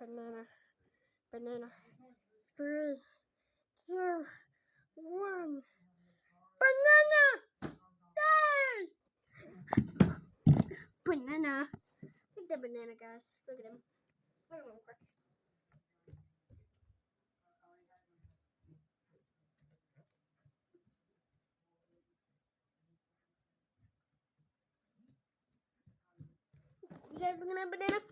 Banana. Banana. 3, 2, 1. Banana! Yay! Banana. Look at the banana, guys. Look at him. Look at him. You guys looking at banana?